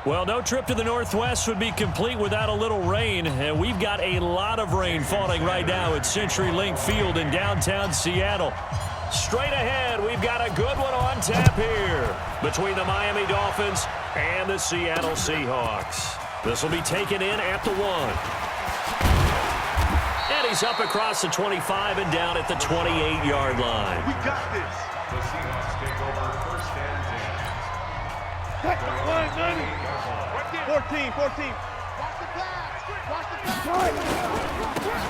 Well, no trip to the Northwest would be complete without a little rain, and we've got a lot of rain falling right now at CenturyLink Field in downtown Seattle. Straight ahead, we've got a good one on tap here between the Miami Dolphins and the Seattle Seahawks. This will be taken in at the 1. And he's up across the 25 and down at the 28-yard line. We got this. The Seahawks take over first and 10. 14.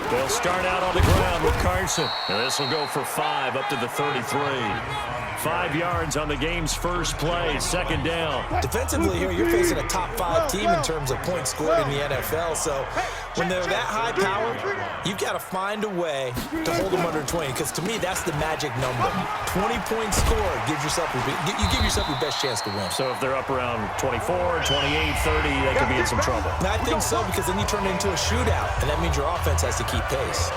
They'll start out on the ground with Carson. And this will go for 5 up to the 33. 5 yards on the game's first play, second down. Defensively here, you're facing a top 5 team in terms of points scored in the NFL. So when they're that high power, you've got to find a way to hold them under 20. Because to me, that's the magic number. 20 points scored gives yourself you give yourself your best chance to win. So if they're up around 24, 28, 30, they could be in some trouble. And I think so, because then you turn it into a shootout, and that means your offense has to keep pace.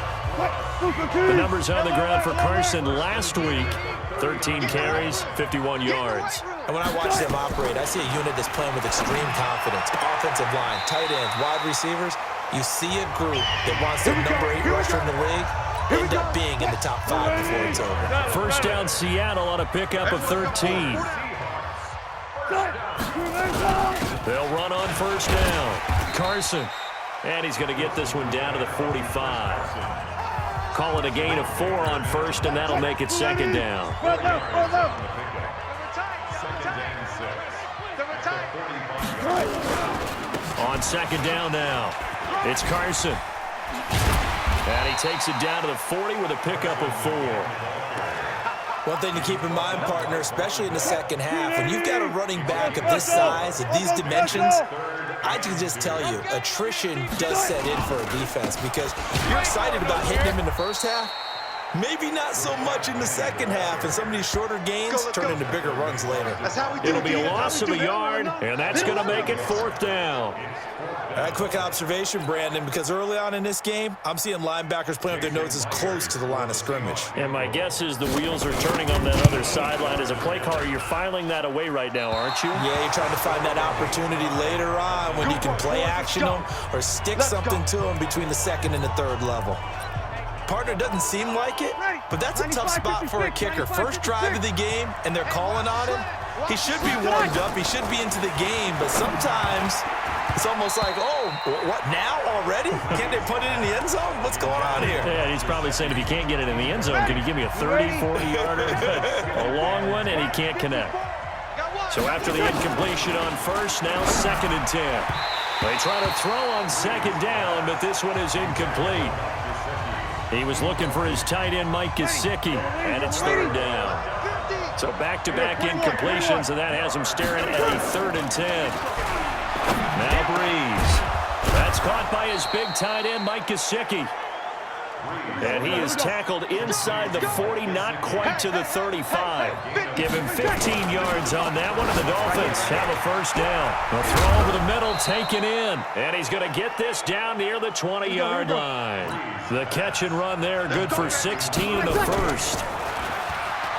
The numbers on the ground for Carson last week: 13 carries, 51 yards. And when I watch them operate, I see a unit that's playing with extreme confidence. Offensive line, tight ends, wide receivers. You see a group that wants their number 8 rusher in the league end up being in the top 5 before it's over. First down, Seattle on a pickup of 13. They'll run on first down. Carson. And he's going to get this one down to the 45. Call it a gain of 4 on first, and that'll make it second down. On second down now, it's Carson. And he takes it down to the 40 with a pickup of 4. One thing to keep in mind, partner, especially in the second half, when you've got a running back of this size, of these dimensions, I can just tell you, attrition does set in for a defense, because you're excited about hitting him in the first half, maybe not so much in the second half, and some of these shorter gains turn into bigger runs later. It'll be a loss of a yard, and that's going to make it fourth down. Quick observation, Brandon, because early on in this game, I'm seeing linebackers playing with their noses close to the line of scrimmage. And my guess is the wheels are turning on that other sideline. As a play caller, you're filing that away right now, aren't you? Yeah, you're trying to find that opportunity later on when you can play action them or stick something to them between the second and the third level. Partner, doesn't seem like it, but that's a tough spot for a kicker. First drive of the game, and they're calling on him. He should be warmed up. He should be into the game, but sometimes it's almost like, oh, what, now already? Can't they put it in the end zone? What's going on here? Yeah, he's probably saying, if you can't get it in the end zone, can you give me a 30, 40-yarder? A long one, and he can't connect. So after the incompletion on first, now second and 10. They try to throw on second down, but this one is incomplete. He was looking for his tight end, Mike Geisicki, and it's third down. So back-to-back incompletions, and that has him staring at a 3rd and 10. Now Breeze. That's caught by his big tight end, Mike Geisicki. And he is tackled inside the 40, not quite to the 35. Give him 15 yards on that one, and the Dolphins have a first down. A throw over the middle, taken in. And he's going to get this down near the 20-yard line. The catch and run there, good for 16 in the first.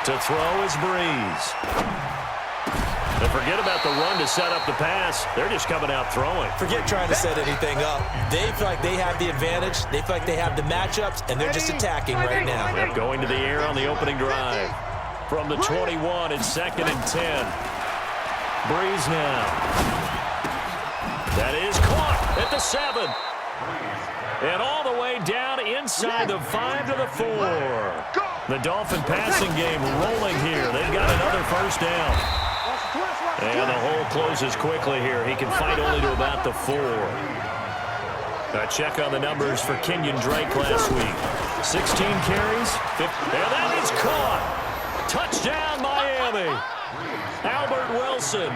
To throw is Breeze. And forget about the run to set up the pass. They're just coming out throwing. Forget trying to set anything up. They feel like they have the advantage. They feel like they have the matchups, and they're just attacking right now. Yep, going to the air on the opening drive. From the 21, it's 2nd and 10. Breeze now. That is caught at the 7. And all the way down inside the 5 to the 4. The Dolphin passing game rolling here. They've got another first down. And the hole closes quickly here. He can fight only to about the 4. A check on the numbers for Kenyon Drake last week. 16 carries. 50, and that is caught. Touchdown, Miami. Albert Wilson,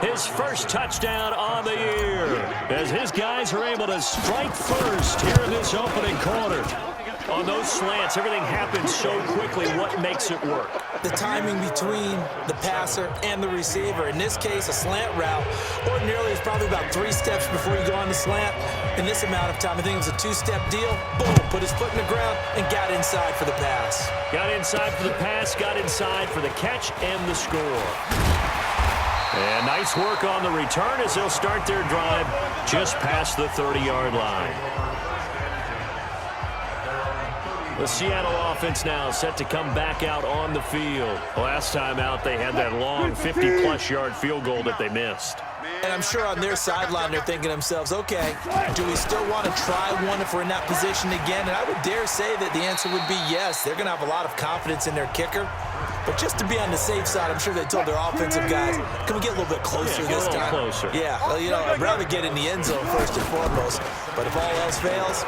his first touchdown on the year, as his guys are able to strike first here in this opening quarter. On those slants, everything happens so quickly. What makes it work? The timing between the passer and the receiver. In this case, a slant route ordinarily is probably about 3 steps before you go on the slant. In this amount of time, I think it was a 2-step deal. Boom, put his foot in the ground and got inside for the pass. Got inside for the pass, got inside for the catch and the score. And nice work on the return as they'll start their drive just past the 30-yard line. The Seattle offense now set to come back out on the field. Last time out, they had that long 50-plus yard field goal that they missed. And I'm sure on their sideline they're thinking to themselves, okay, do we still want to try one if we're in that position again? And I would dare say that the answer would be yes. They're going to have a lot of confidence in their kicker. But just to be on the safe side, I'm sure they told their offensive guys, can we get a little bit closer this time? Closer. Yeah, well, I'd rather get in the end zone first and foremost. But if all else fails,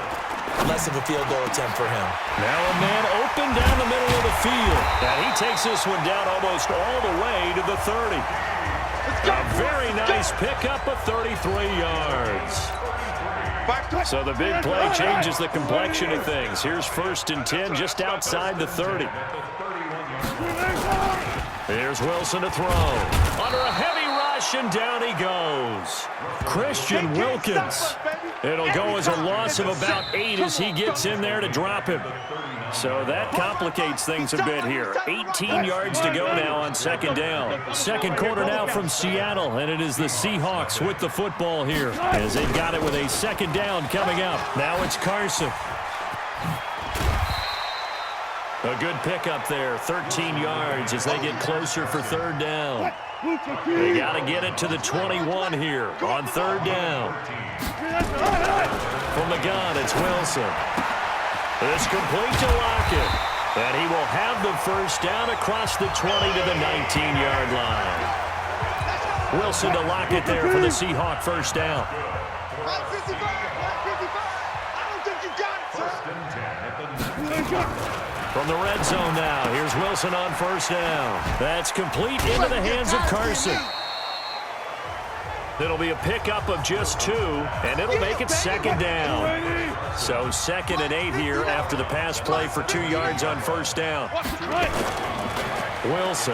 less of a field goal attempt for him. Now a man open down the middle of the field. And he takes this one down almost all the way to the 30. A very nice pickup of 33 yards. So the big play changes the complexion of things. Here's 1st and 10 just outside the 30. Here's Wilson to throw. Under a heavy rush, and down he goes. Christian Wilkins. It'll go as a loss of about 8 as he gets in there to drop him. So that complicates things a bit here. 18 yards to go now on 2nd down. Second quarter now from Seattle, and it is the Seahawks with the football here as they've got it with a 2nd down coming up. Now it's Carson. A good pickup there, 13 yards as they get closer for 3rd down. They got to get it to the 21 here on 3rd down. From the gun, it's Wilson. It's complete to Lockett. And he will have the 1st down across the 20 to the 19-yard line. Wilson to Lockett there for the Seahawk 1st down. From the red zone now, here's Wilson on 1st down. That's complete into the hands of Carson. It'll be a pickup of just 2, and it'll make it 2nd down. So 2nd and 8 here after the pass play for 2 yards on 1st down. Wilson.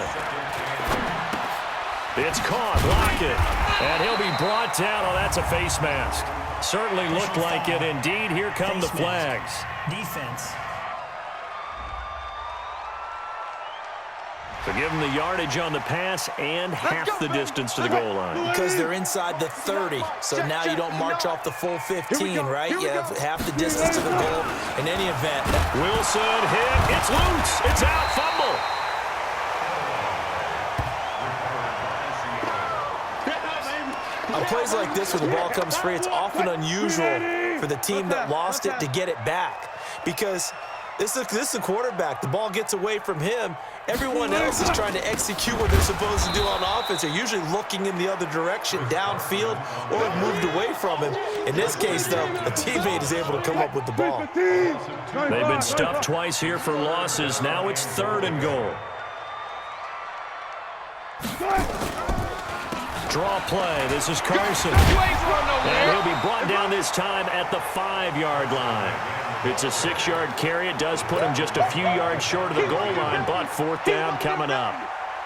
It's caught, Lockett, and he'll be brought down. Oh, that's a face mask. Certainly looked like it. Indeed, here come the flags. Defense. To give them the yardage on the pass and half the distance to the goal line. Because they're inside the 30, so now you don't march off the full 15, right? You have half the distance to the goal in any event. Wilson hit. It's loose. It's out. Fumble. On plays like this where the ball comes free, it's often unusual for the team that lost it to get it back. Because this is a quarterback. The ball gets away from him. Everyone else is trying to execute what they're supposed to do on offense. They're usually looking in the other direction, downfield, or have moved away from him. In this case, though, a teammate is able to come up with the ball. They've been stuffed twice here for losses. Now it's 3rd and goal. Draw play. This is Carson. And he'll be brought down this time at the 5-yard line. It's a 6-yard carry. It does put him just a few yards short of the goal line, but 4th down coming up.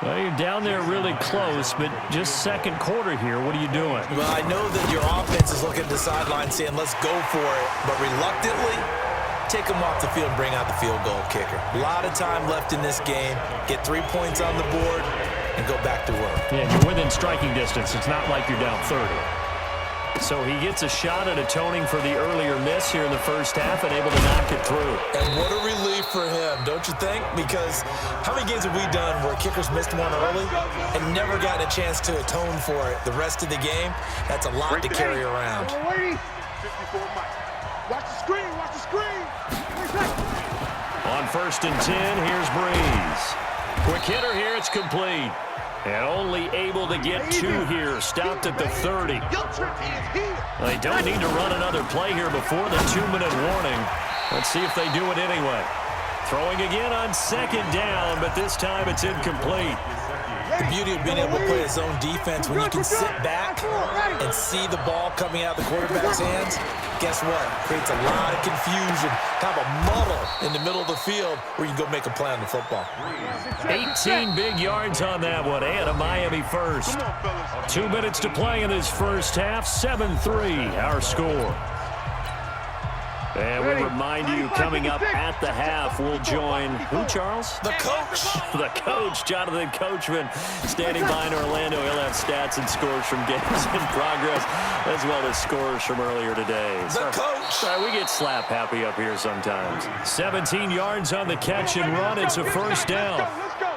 Well, you're down there really close, but just 2nd quarter here. What are you doing? Well, I know that your offense is looking at the sideline saying, let's go for it, but reluctantly, take them off the field and bring out the field goal kicker. A lot of time left in this game. Get 3 points on the board and go back to work. Yeah, you're within striking distance. It's not like you're down 30. So he gets a shot at atoning for the earlier miss here in the 1st half and able to knock it through. And what a relief for him, don't you think? Because how many games have we done where kickers missed one early and never gotten a chance to atone for it the rest of the game? That's a lot to carry around. Watch the screen, watch the screen. On 1st and 10, here's Breeze. Quick hitter here, it's complete. And only able to get 2 here, stopped at the 30. They don't need to run another play here before the 2-minute warning. Let's see if they do it anyway. Throwing again on 2nd down, but this time it's incomplete. The beauty of being able to play a zone defense when you can sit back and see the ball coming out of the quarterback's hands, guess what? Creates a lot of confusion, kind of a muddle in the middle of the field where you can go make a play on the football. 18 big yards on that one, and a Miami first. 2 minutes to play in this 1st half, 7-3 our score. And we remind you, coming up at the half, we'll join who, Charles? The coach. The coach, Jonathan Coachman, standing by in Orlando. He'll have stats and scores from games in progress, as well as scores from earlier today. The coach. Sorry, we get slap happy up here sometimes. 17 yards on the catch and run. It's a first down. Let's go.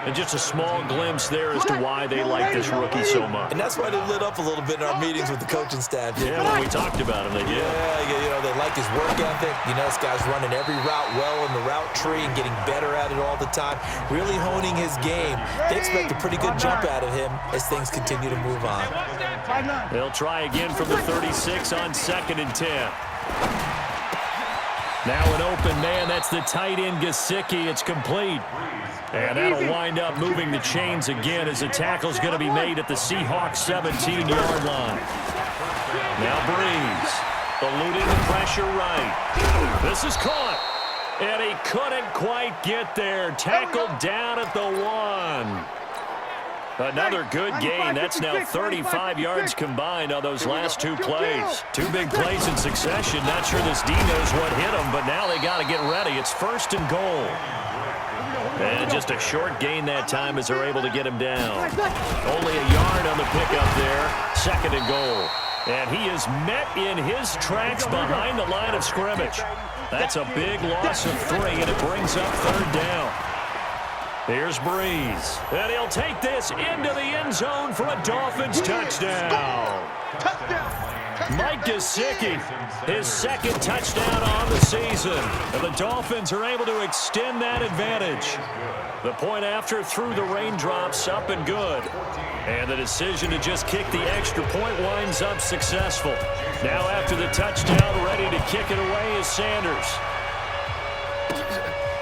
And just a small glimpse there as to why they like this rookie so much. And that's why they lit up a little bit in our meetings with the coaching staff. Yeah, when we talked about him, they did. Yeah, they like his work ethic. This guy's running every route well in the route tree and getting better at it all the time, really honing his game. They expect a pretty good jump out of him as things continue to move on. They'll try again from the 36 on 2nd and 10. Now an open man. That's the tight end, Geisicki. It's complete. And that'll wind up moving the chains again as the tackle's going to be made at the Seahawks 17-yard line. Now Breeze, eluding the pressure right. This is caught. And he couldn't quite get there. Tackled down at the 1. Another good gain. That's now 35 yards combined on those last 2 plays. 2 big plays in succession. Not sure this D knows what hit them, but now they got to get ready. It's 1st and goal. And just a short gain that time as they're able to get him down. Only a yard on the pickup there. 2nd and goal. And he is met in his tracks behind the line of scrimmage. That's a big loss of 3, and it brings up 3rd down. Here's Breeze. And he'll take this into the end zone for a Dolphins touchdown. Mike Geisicki, his 2nd touchdown on the season. And the Dolphins are able to extend that advantage. The point after through the raindrops, up and good. And the decision to just kick the extra point winds up successful. Now after the touchdown, ready to kick it away is Sanders.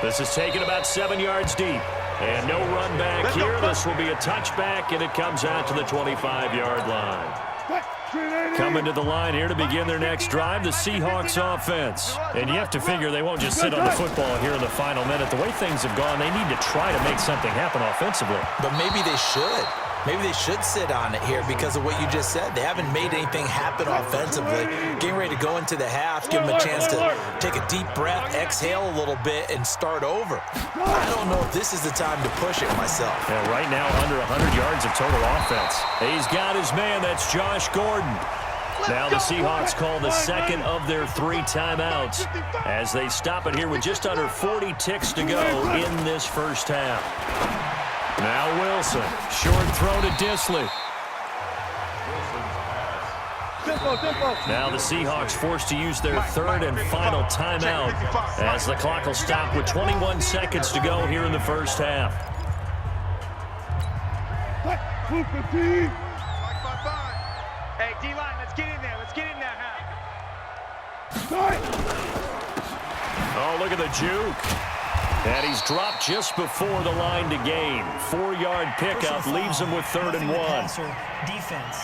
This is taken about 7 yards deep. And no run back here. This will be a touchback, and it comes out to the 25-yard line. Coming to the line here to begin their next drive, the Seahawks offense. And you have to figure they won't just sit on the football here in the final minute. The way things have gone, they need to try to make something happen offensively. But maybe they should. Maybe they should sit on it here because of what you just said. They haven't made anything happen offensively. Getting ready to go into the half, give them a chance to take a deep breath, exhale a little bit, and start over. I don't know if this is the time to push it myself. Yeah, right now under 100 yards of total offense. He's got his man. That's Josh Gordon. Now the Seahawks call the 2nd of their 3 timeouts as they stop it here with just under 40 ticks to go in this first half. Now Wilson, short throw to Disley. Now the Seahawks forced to use their 3rd and final timeout as the clock will stop with 21 seconds to go here in the first half. Hey, D-line, let's get in there. Let's get in there, Oh, look at the juke. And he's dropped just before the line to gain. 4-yard pickup leaves him with 3rd and 1. Defense.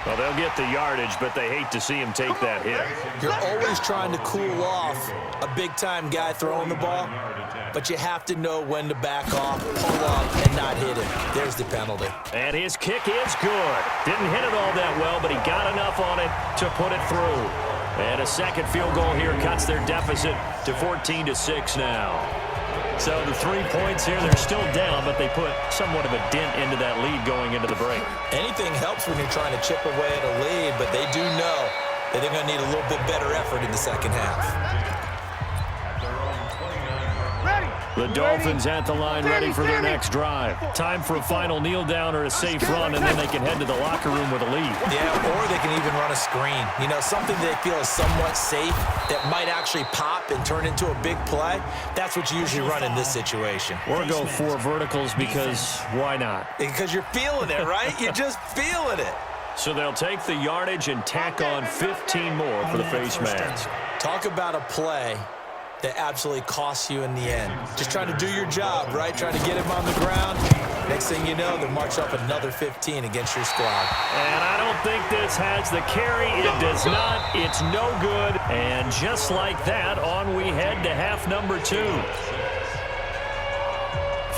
Well, they'll get the yardage, but they hate to see him take that hit. You're always trying to cool off a big-time guy throwing the ball, but you have to know when to back off, pull up, and not hit him. There's the penalty. And his kick is good. Didn't hit it all that well, but he got enough on it to put it through. And a 2nd field goal here cuts their deficit to 14-6 now. So the 3 points here, they're still down, but they put somewhat of a dent into that lead going into the break. Anything helps when you're trying to chip away at a lead, but they do know that they're going to need a little bit better effort in the second half. The Dolphins at the line ready for their next drive. Time for a final kneel down or a safe run, and then they can head to the locker room with a lead. Yeah, or they can even run a screen. Something they feel is somewhat safe that might actually pop and turn into a big play. That's what you usually run in this situation. Or go 4 verticals because why not? Because you're feeling it, right? You're just feeling it. So they'll take the yardage and tack on 15 more for the face mask. Talk about a play that absolutely costs you in the end. Just trying to do your job, right? Trying to get him on the ground. Next thing you know, they'll march up another 15 against your squad. And I don't think this has the carry. It does not. It's no good. And just like that, on we head to half number 2.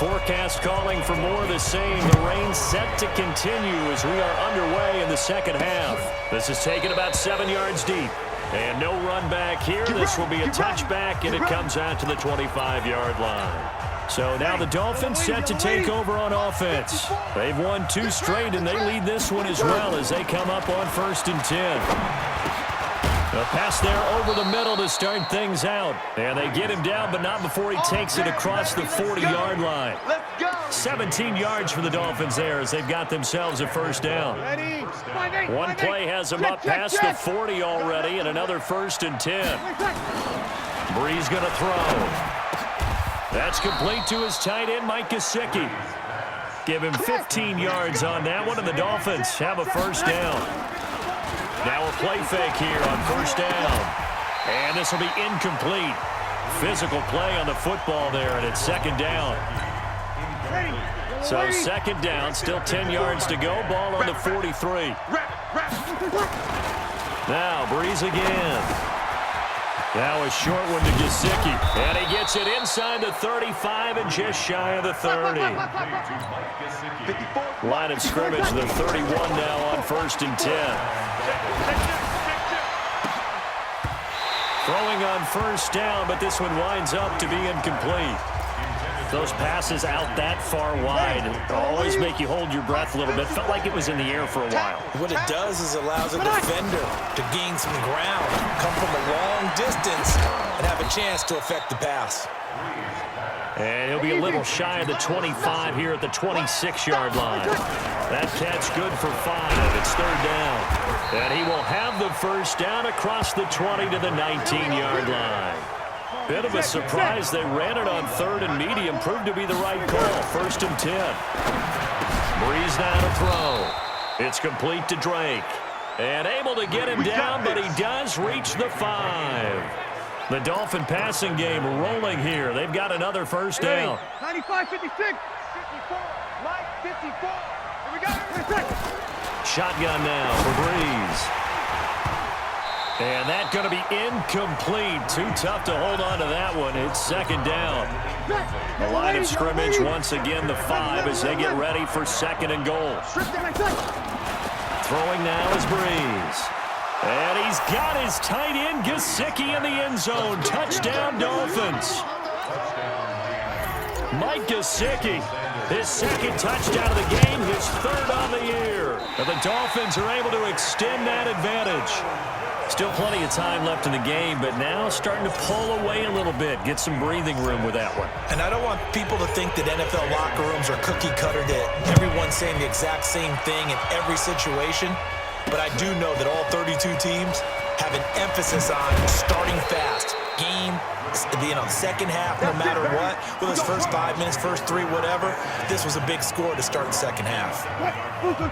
forecast calling for more of the same. The rain set to continue as we are underway in the second half. This is taken about 7 yards deep. And no run back here. This will be a touchback, and it comes out to the 25-yard line. So now the Dolphins set to take over on offense. They've won 2 straight, and they lead this one as well as they come up on 1st and 10. A pass there over the middle to start things out. And they get him down, but not before he takes it across the 40-yard line. 17 yards for the Dolphins there as they've got themselves a first down. One play has them up past the 40 already, and another 1st and 10. Brees going to throw. That's complete to his tight end, Mike Geisicki. Give him 15 yards on that one, and the Dolphins have a first down. Now a play fake here on 1st down. And this will be incomplete. Physical play on the football there, and it's 2nd down. So 2nd down, still 10 yards to go. Ball on the 43. Now Brees again. Now a short one to Geisicki. And he gets it inside the 35 and just shy of the 30. Line of scrimmage, the 31 now on 1st and 10. Throwing on 1st down, but this one winds up to be incomplete. Those passes out that far wide always make you hold your breath a little bit. Felt like it was in the air for a while. What it does is allows a defender to gain some ground, come from a long distance, and have a chance to affect the pass. And he'll be a little shy of the 25 here at the 26-yard line. That catch good for 5. It's 3rd down. And he will have the first down across the 20 to the 19-yard line. Bit of a surprise. They ran it on 3rd and medium. Proved to be the right call. 1st and 10. Brees now to throw. It's complete to Drake. And able to get him down, but he does reach the 5. The Dolphin passing game rolling here. They've got another first down. 95, 56, 54, light 54. Here we go. Shotgun now for Brees. And that's going to be incomplete. Too tough to hold on to that one. It's 2nd down. The line of scrimmage once again the 5 as they get ready for 2nd and goal. Throwing now is Brees. And he's got his tight end, Geisicki, in the end zone. Touchdown, Dolphins. Mike Geisicki, his 2nd touchdown of the game, his 3rd on the year. And the Dolphins are able to extend that advantage. Still plenty of time left in the game, but now starting to pull away a little bit. Get some breathing room with that one. And I don't want people to think that NFL locker rooms are cookie cutter, that everyone's saying the exact same thing in every situation. But I do know that all 32 teams have an emphasis on starting fast. Game, second half, no matter what. With his first 5 minutes, first 3, whatever. This was a big score to start the second half.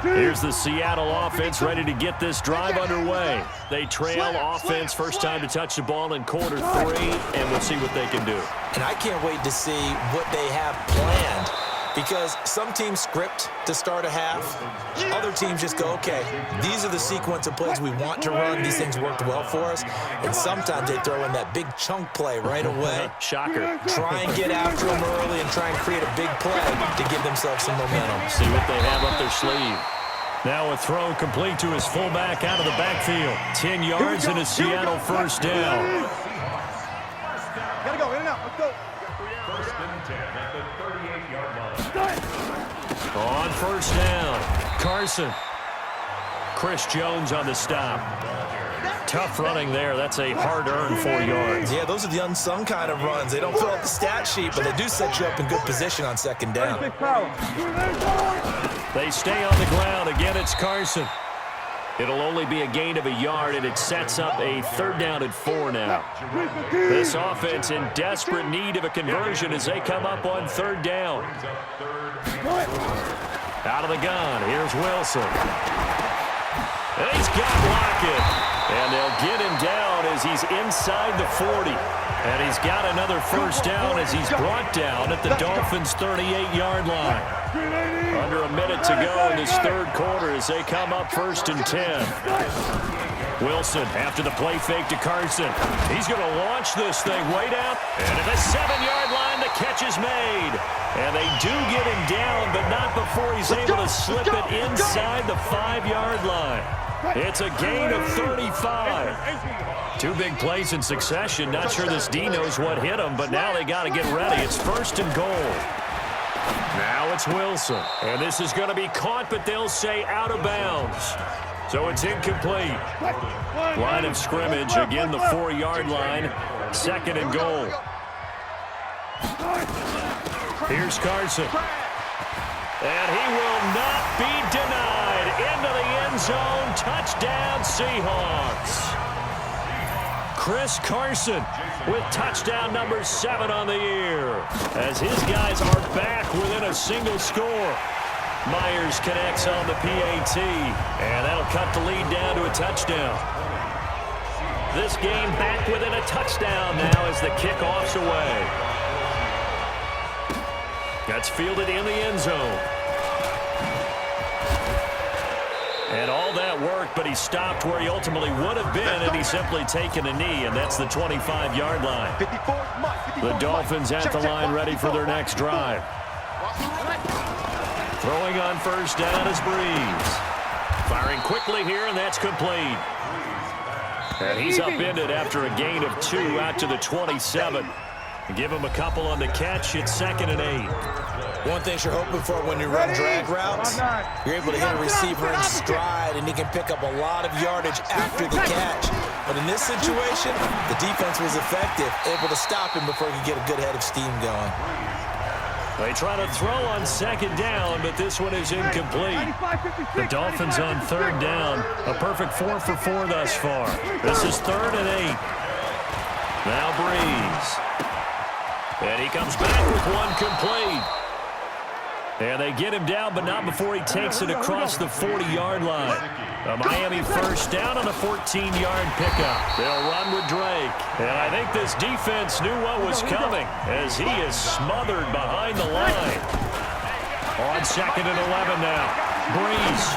Here's the Seattle offense ready to get this drive underway. They trail offense, first time to touch the ball in quarter 3, and we'll see what they can do. And I can't wait to see what they have planned. Because some teams script to start a half. Other teams just go, okay, these are the sequence of plays we want to run. These things worked well for us. And sometimes they throw in that big chunk play right away. Shocker. Try and get after them early and try and create a big play to give themselves some momentum. See what they have up their sleeve. Now a throw complete to his fullback out of the backfield. 10 yards and a Seattle first down. Gotta go, in and out, let's go. 1st and 10 at the 38-yard line. On 1st down, Carson. Chris Jones on the stop. Tough running there. That's a hard-earned 4 yards. Yeah, those are the unsung kind of runs. They don't fill out the stat sheet, but they do set you up in good position on 2nd down. They stay on the ground. Again, it's Carson. It'll only be a gain of a yard, and it sets up a 3rd down and 4 now. This offense in desperate need of a conversion as they come up on 3rd down. Out of the gun, here's Wilson. And he's got Lockett. And they'll get him down as he's inside the 40. And he's got another first down as he's brought down at the Dolphins' 38-yard line. Under a minute to go in this 3rd quarter as they come up 1st and 10. Wilson after the play fake to Carson. He's going to launch this thing way down. And at the 7-yard line, the catch is made. And they do get him down, but not before he's able to slip it inside the 5-yard line. It's a gain of 35. 2 big plays in succession. Not sure this D knows what hit him, but now they got to get ready. It's 1st and goal. Now it's Wilson. And this is going to be caught, but they'll say out of bounds. So it's incomplete. Line of scrimmage, again the 4-yard line. 2nd and goal. Here's Carson. And he will not be denied. Into the end zone. Touchdown, Seahawks. Chris Carson with touchdown number 7 on the year. As his guys are back within a single score. Myers connects on the PAT, and that'll cut the lead down to a touchdown. This game back within a touchdown now as the kickoff's away. That's fielded in the end zone. And all that worked, but he stopped where he ultimately would have been had he simply taken a knee, and that's the 25-yard line. The Dolphins at the line ready for their next drive. Throwing on 1st down is Breeze. Firing quickly here, and that's complete. And he's upended after a gain of 2 out to the 27. Give him a couple on the catch. It's 2nd and 8. One thing you're hoping for when you run drag routes, you're able to hit a receiver in stride, and he can pick up a lot of yardage after the catch. But in this situation, the defense was effective, able to stop him before he could get a good head of steam going. They try to throw on 2nd down, but this one is incomplete. The Dolphins on 3rd down. A perfect 4 for 4 thus far. This is 3rd and 8. Now Breeze. And he comes back with one complete. And they get him down, but not before he takes it across the 40-yard line. A Miami 1st down on a 14-yard pickup. They'll run with Drake. And I think this defense knew what was coming as he is smothered behind the line. On 2nd and 11 now. Breeze.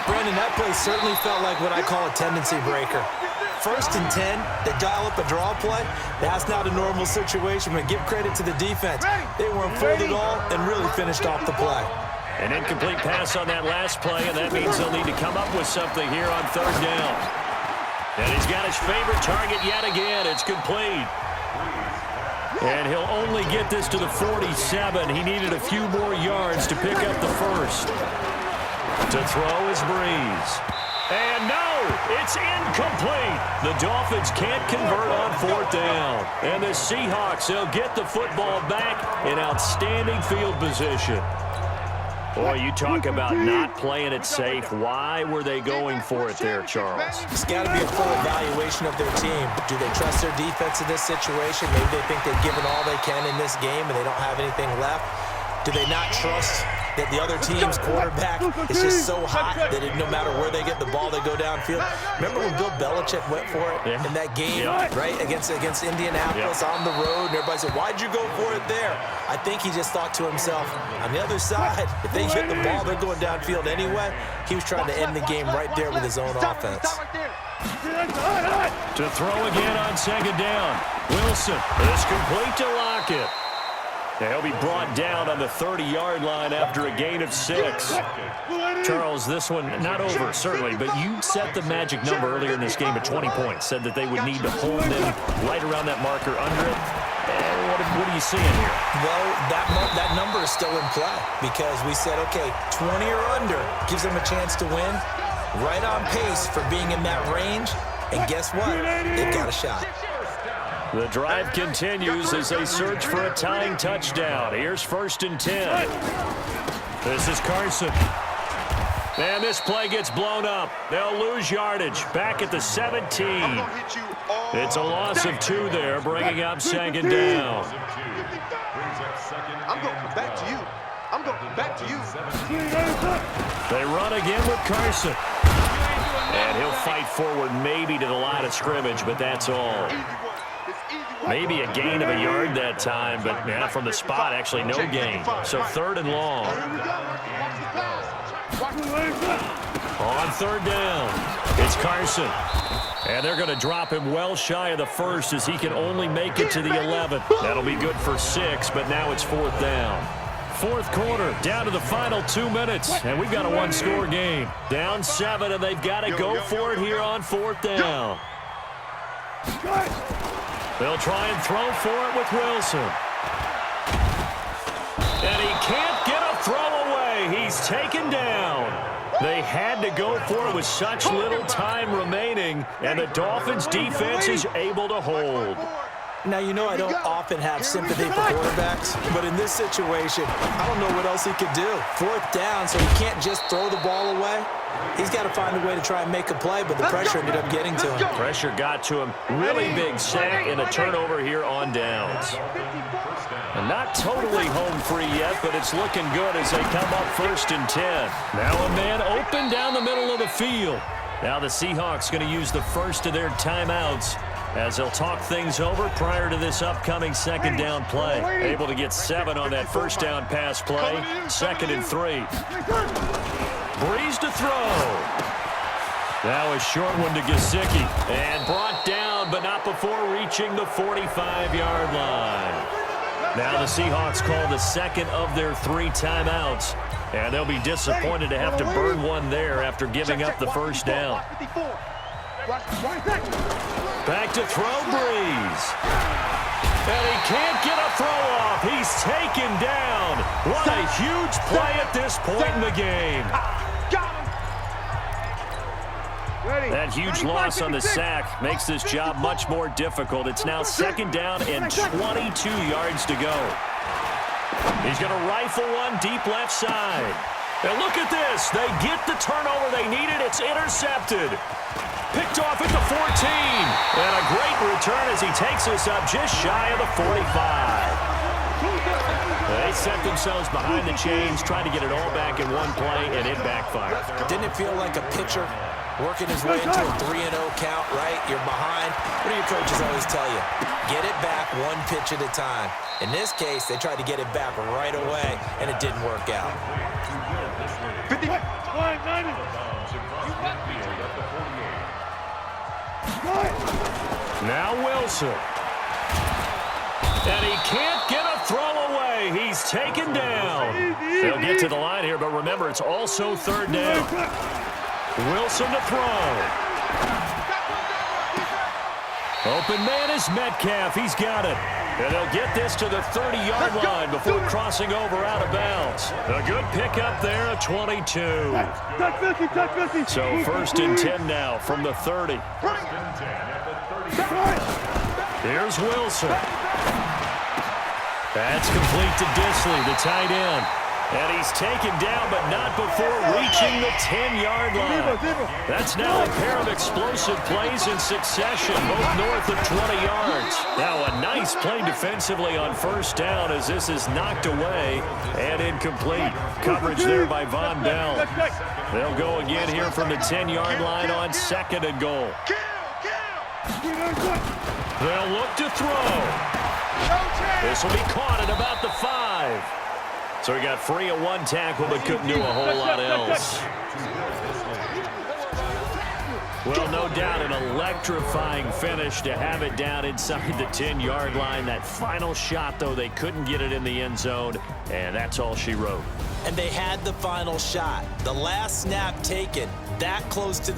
Brandon, that play certainly felt like what I call a tendency breaker. 1st and 10, they dial up a draw play. That's not a normal situation, but give credit to the defense. They weren't fooled at all and really finished off the play. An incomplete pass on that last play, and that means they'll need to come up with something here on 3rd down. And he's got his favorite target yet again. It's complete. And he'll only get this to the 47. He needed a few more yards to pick up the 1st. To throw is Breeze. And no, it's incomplete. The Dolphins can't convert on 4th down. And the Seahawks, they'll get the football back in outstanding field position. Boy, you talk about not playing it safe. Why were they going for it there, Charles? It's got to be a full evaluation of their team. Do they trust their defense in this situation? Maybe they think they've given all they can in this game and they don't have anything left. Do they not trust that the other team's quarterback is just so hot that no matter where they get the ball, they go downfield? Remember when Bill Belichick went for it in that game, right, against Indianapolis on the road, and everybody said, why'd you go for it there? I think he just thought to himself, on the other side, if they hit the ball, they're going downfield anyway. He was trying to end the game right there with his own offense. To throw again on 2nd down. Wilson is complete to Lockett. He'll be brought down on the 30-yard line after a gain of 6. Charles, this one not over, certainly, but you set the magic number earlier in this game at 20 points, said that they would need to hold them right around that marker under it. What are you seeing here? Well, that number is still in play because we said, okay, 20 or under gives them a chance to win. Right on pace for being in that range, and guess what? They've got a shot. The drive continues as they search for a tying touchdown. Here's 1st and 10. This is Carson. And this play gets blown up. They'll lose yardage. Back at the 17. It's a loss of 2 there, bringing up 2nd down. I'm going back to you. I'm going back to you. They run again with Carson. And he'll fight forward maybe to the line of scrimmage, but that's all. Maybe a gain of a yard that time, but from the spot, actually no gain. So 3rd and long. On third down, it's Carson. And they're going to drop him well shy of the first as he can only make it to the 11. That'll be good for 6, but now it's fourth down. Fourth quarter, down to the final 2 minutes, and we've got a one-score game. Down 7, and they've got to go for it here on fourth down. They'll try and throw for it with Wilson. And he can't get a throw away. He's taken down. They had to go for it with such little time remaining, and the Dolphins' defense is able to hold. Now, you know I don't often have sympathy for quarterbacks, but in this situation, I don't know what else he could do. Fourth down, so he can't just throw the ball away. He's got to find a way to try and make a play, but the pressure ended up getting to him. Pressure got to him. Really big sack and a turnover here on downs. And not totally home free yet, but it's looking good as they come up 1st and 10. Now a man open down the middle of the field. Now the Seahawks going to use the first of their timeouts as they'll talk things over prior to this upcoming second down play. Able to get 7 on that first down pass play. 2nd and 3. Breeze to throw. Now a short one to Geisicki. And brought down, but not before reaching the 45-yard line. Now the Seahawks call the second of their 3 timeouts. And they'll be disappointed to have to burn one there after giving up the first down. Back to throw, Breeze. And he can't get a throw off. He's taken down. What a huge play at this point in the game. That huge loss on the sack makes this job much more difficult. It's now 2nd down and 22 yards to go. He's going to rifle one deep left side. And look at this. They get the turnover they needed. It's intercepted. Picked off at the 14. And a great return as he takes us up just shy of the 45. They set themselves behind the chains, trying to get it all back in one play, and it backfired. Didn't it feel like a pitcher working his way into a 3-0 count, right? You're behind. What do your coaches always tell you? Get it back one pitch at a time. In this case, they tried to get it back right away, and it didn't work out. 50. Now Wilson. And he can't get a throw away. He's taken down. They'll get to the line here, but remember, it's also 3rd down. Wilson to throw. Open man is Metcalf. He's got it. And they'll get this to the 30-yard line before crossing over out of bounds. A good pickup there at 22. So 1st and 10 now from the 30. Here's Wilson. That's complete to Disley, the tight end. And he's taken down, but not before reaching the 10-yard line. That's now a pair of explosive plays in succession, both north of 20 yards. Now a nice play defensively on 1st down as this is knocked away and incomplete. Coverage there by Von Bell. They'll go again here from the 10-yard line on 2nd and goal. They'll look to throw. This will be caught at about the 5. So he got free of one tackle, but couldn't do a whole lot else. Well, no doubt an electrifying finish to have it down inside the 10-yard line. That final shot, though, they couldn't get it in the end zone, and that's all she wrote. And they had the final shot. The last snap taken that close to the